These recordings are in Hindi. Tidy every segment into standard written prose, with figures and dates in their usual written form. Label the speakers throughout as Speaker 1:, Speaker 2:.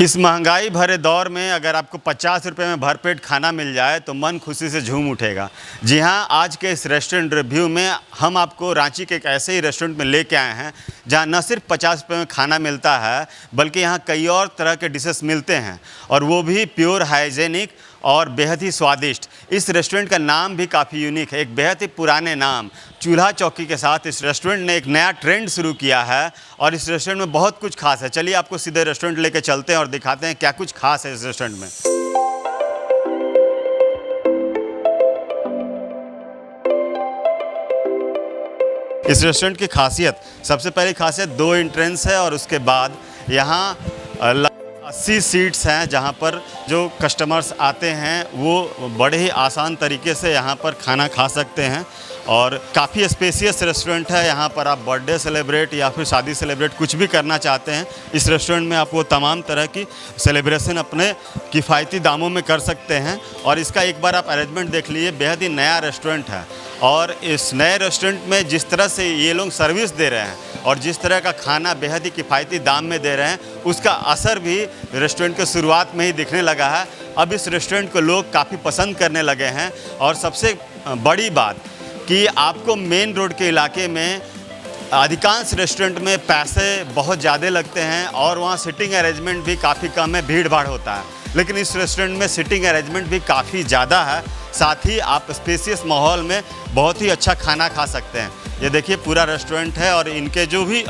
Speaker 1: इस महंगाई भरे दौर में अगर आपको 50 रुपये में भरपेट खाना मिल जाए तो मन खुशी से झूम उठेगा। जी हाँ, आज के इस रेस्टोरेंट रिव्यू में हम आपको रांची के एक ऐसे ही रेस्टोरेंट में लेके आए हैं जहाँ न सिर्फ 50 रुपये में खाना मिलता है बल्कि यहाँ कई और तरह के डिशेस मिलते हैं और वो भी प्योर हाइजेनिक और बेहद ही स्वादिष्ट। इस रेस्टोरेंट का नाम भी काफ़ी यूनिक है, एक बेहद ही पुराने नाम चूल्हा चौकी के साथ इस रेस्टोरेंट ने एक नया ट्रेंड शुरू किया है और इस रेस्टोरेंट में बहुत कुछ खास है। चलिए आपको सीधे रेस्टोरेंट लेके चलते हैं और दिखाते हैं क्या कुछ खास है इस रेस्टोरेंट में। इस रेस्टोरेंट की खासियत, सबसे पहली खासियत 2 एंट्रेंस है और उसके बाद यहाँ 80 सीट्स हैं जहाँ पर जो कस्टमर्स आते हैं वो बड़े ही आसान तरीके से यहाँ पर खाना खा सकते हैं और काफ़ी स्पेशियस रेस्टोरेंट है। यहाँ पर आप बर्थडे सेलिब्रेट या फिर शादी सेलिब्रेट कुछ भी करना चाहते हैं, इस रेस्टोरेंट में आप वो तमाम तरह की सेलिब्रेशन अपने किफ़ायती दामों में कर सकते हैं। और इसका एक बार आप अरेंजमेंट देख लीजिए, बेहद ही नया रेस्टोरेंट है और इस नए रेस्टोरेंट में जिस तरह से ये लोग सर्विस दे रहे हैं और जिस तरह का खाना बेहद ही किफ़ायती दाम में दे रहे हैं, उसका असर भी रेस्टोरेंट के शुरुआत में ही दिखने लगा है। अब इस रेस्टोरेंट को लोग काफ़ी पसंद करने लगे हैं और सबसे बड़ी बात कि आपको मेन रोड के इलाके में अधिकांश रेस्टोरेंट में पैसे बहुत ज़्यादा लगते हैं और वहाँ सिटिंग अरेंजमेंट भी काफ़ी कम है, भीड़ भाड़ होता है, लेकिन इस रेस्टोरेंट में सिटिंग अरेंजमेंट भी काफ़ी ज़्यादा है। साथ ही आप स्पेशियस माहौल में बहुत ही अच्छा खाना खा सकते हैं। ये देखिए पूरा रेस्टोरेंट है और इनके जो भी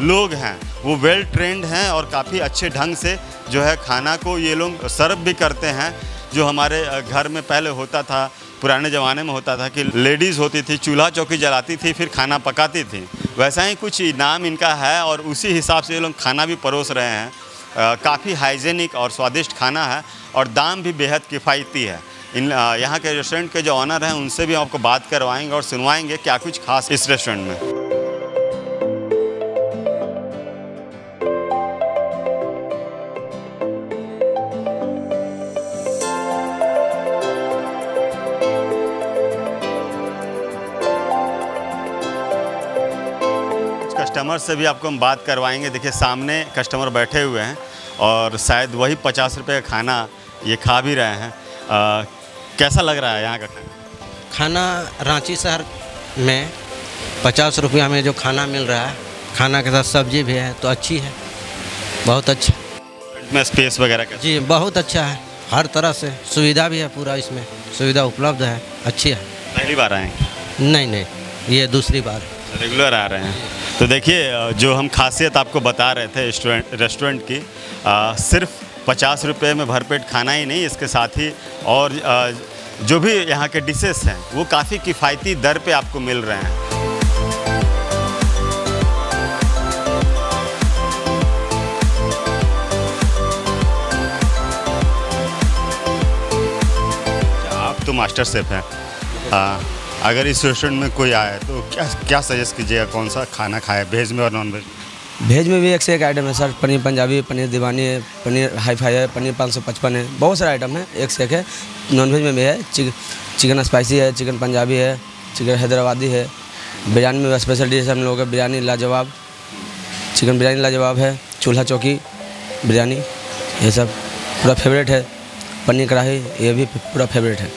Speaker 1: लोग हैं वो वेल ट्रेंड हैं और काफ़ी अच्छे ढंग से जो है खाना को ये लोग सर्व भी करते हैं। जो हमारे घर में पहले होता था, पुराने ज़माने में होता था कि लेडीज़ होती थी, चूल्हा चौकी जलाती थी, फिर खाना पकाती थी, वैसा ही कुछ नाम इनका है और उसी हिसाब से ये लोग खाना भी परोस रहे हैं। काफ़ी हाइजेनिक और स्वादिष्ट खाना है और दाम भी बेहद किफ़ायती है। यहाँ के रेस्टोरेंट के जो ऑनर हैं उनसे भी आपको बात करवाएंगे और सुनवाएंगे क्या कुछ खास इस रेस्टोरेंट में। कस्टमर से भी आपको हम बात करवाएंगे। देखिए सामने कस्टमर बैठे हुए हैं और शायद वही 50 रुपये का खाना ये खा भी रहे हैं। कैसा लग रहा है यहाँ का खाना?
Speaker 2: खाना रांची शहर में 50 रुपया में जो खाना मिल रहा है, खाना के साथ सब्जी भी है तो अच्छी है, बहुत अच्छा।
Speaker 1: इसमें स्पेस वगैरह का
Speaker 2: जी बहुत अच्छा है, हर तरह से सुविधा भी है, पूरा इसमें सुविधा उपलब्ध है, अच्छी है।
Speaker 1: पहली बार आएंगे?
Speaker 2: नहीं, ये दूसरी बार
Speaker 1: रेगुलर आ रहे हैं। तो देखिए जो हम खासियत आपको बता रहे थे रेस्टोरेंट की, सिर्फ 50 रुपये में भरपेट खाना ही नहीं, इसके साथ ही और जो भी यहाँ के डिशेस हैं वो काफ़ी किफ़ायती दर पे आपको मिल रहे हैं। आप तो मास्टर शेफ़ हैं, अगर इस रेस्टोरेंट में कोई आए तो क्या सजेस्ट कीजिएगा, कौन सा खाना खाए, वेज में और नॉन वेज?
Speaker 2: वेज में भी एक से एक आइटम है सर, पनीर पंजाबी, पनीर दीवानी है, पनीर हाई फाई है, पनीर 555 है, बहुत सारे आइटम है, एक से एक है। नॉन वेज में भी है, चिकन स्पाइसी है, चिकन पंजाबी है, चिकन हैदराबादी है। बिरयानी में स्पेशल डिश हम लोगों का बिरयानी लाजवाब, चिकन बिरयानी लाजवाब है, चूल्हा चौकी बिरयानी, ये सब पूरा फेवरेट है। पनीर कढ़ाई ये भी पूरा फेवरेट है।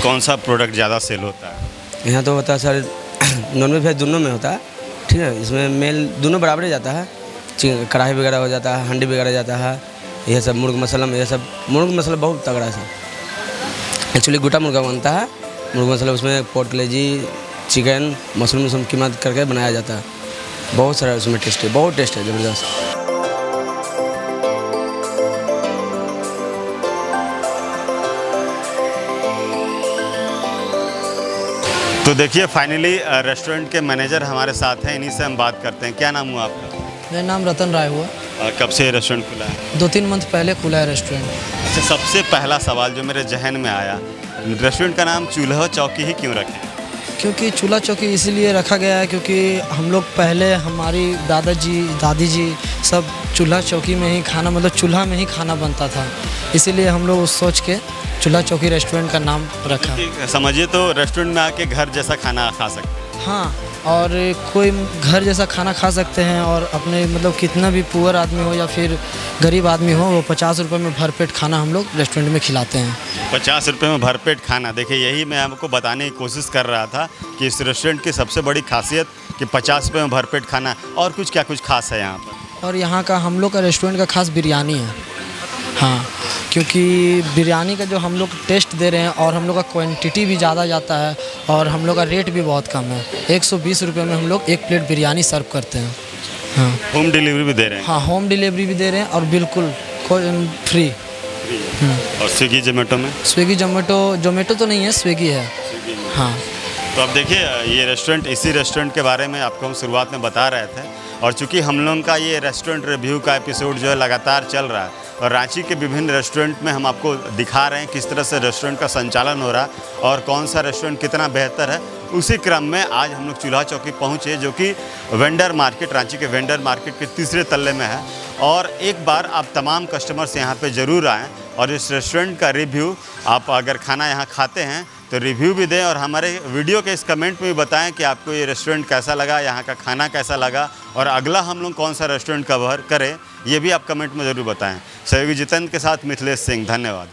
Speaker 1: कौन सा प्रोडक्ट ज़्यादा सेल होता है
Speaker 2: यहाँ? तो होता है सर नॉन वेज दोनों में होता है, ठीक है, इसमें मेल दोनों बराबर ही जाता है। चिकन कढ़ाई वगैरह हो जाता है, हंडी वगैरह जाता है, ये सब मुर्ग मसाला में, ये सब मुर्ग मसाला बहुत तगड़ा है। एक्चुअली गोटा मुर्गा बनता है, मुर्ग मसाला उसमें पोर्क कलेजी, चिकन, मशरूम की मदद करके बनाया जाता है। बहुत सारा उसमें टेस्ट है, बहुत टेस्ट है, ज़बरदस्त।
Speaker 1: तो देखिए फाइनली रेस्टोरेंट के मैनेजर हमारे साथ हैं, इन्हीं से हम बात करते हैं। क्या नाम हुआ आपका?
Speaker 3: मेरा नाम रतन राय हुआ।
Speaker 1: कब से रेस्टोरेंट खुला है?
Speaker 3: 2-3 मंथ पहले खुला है रेस्टोरेंट।
Speaker 1: अच्छा, सबसे पहला सवाल जो मेरे जहन में आया, रेस्टोरेंट का नाम चूल्हा चौकी ही क्यों रखें?
Speaker 3: क्योंकि चूल्हा चौकी इसीलिए रखा गया है क्योंकि हम लोग पहले, हमारी दादाजी दादी जी सब चूल्हा चौकी में ही खाना, मतलब चूल्हा में ही खाना बनता था, इसीलिए हम लोग उस सोच के चूल्हा चौकी रेस्टोरेंट का नाम रखा।
Speaker 1: समझिए तो रेस्टोरेंट में आके घर जैसा खाना खा सकते हैं।
Speaker 3: हाँ, और कोई घर जैसा खाना खा सकते हैं। और अपने मतलब कितना भी पुअर आदमी हो या फिर गरीब आदमी हो, वो 50 रुपये में भरपेट खाना हम लोग रेस्टोरेंट में खिलाते हैं।
Speaker 1: 50 रुपये में भरपेट खाना। देखिए, यही मैं आपको बताने की कोशिश कर रहा था कि इस रेस्टोरेंट की सबसे बड़ी खासियत कि 50 रुपये में भरपेट खाना। और कुछ क्या कुछ खास है यहाँ पर?
Speaker 3: और यहाँ का हम लोग का रेस्टोरेंट का खास बिरयानी है। हाँ, क्योंकि बिरयानी का जो हम लोग टेस्ट दे रहे हैं और हम लोग का क्वांटिटी भी ज़्यादा जाता है और हम लोग का रेट भी बहुत कम है। 120 रुपये में हम लोग 1 प्लेट बिरयानी सर्व करते हैं। हाँ,
Speaker 1: होम डिलीवरी भी दे रहे हैं?
Speaker 3: हाँ, होम डिलीवरी भी दे रहे हैं और बिल्कुल फ्री।
Speaker 1: और स्विगी जोमेटो में?
Speaker 3: स्विगी जोमेटो तो नहीं है, स्विगी है। हाँ।
Speaker 1: तो अब देखिए, ये रेस्टोरेंट, इसी रेस्टोरेंट के बारे में आपको हम शुरुआत में बता रहे थे। और चूँकि हम लोगों का ये रेस्टोरेंट रिव्यू का एपिसोड जो है लगातार चल रहा है और रांची के विभिन्न रेस्टोरेंट में हम आपको दिखा रहे हैं किस तरह से रेस्टोरेंट का संचालन हो रहा है और कौन सा रेस्टोरेंट कितना बेहतर है। उसी क्रम में आज हम लोग चूल्हा चौकी पहुँचे, जो कि वेंडर मार्केट, रांची के वेंडर मार्केट के तीसरे तल्ले में है। और एक बार आप तमाम कस्टमर्स यहाँ पे ज़रूर आएँ और इस रेस्टोरेंट का रिव्यू, आप अगर खाना यहाँ खाते हैं तो रिव्यू भी दें और हमारे वीडियो के इस कमेंट में भी बताएं कि आपको ये रेस्टोरेंट कैसा लगा, यहाँ का खाना कैसा लगा और अगला हम लोग कौन सा रेस्टोरेंट कवर करें, ये भी आप कमेंट में ज़रूर बताएं। सहयोगी जितेंद्र के साथ मिथिलेश सिंह, धन्यवाद।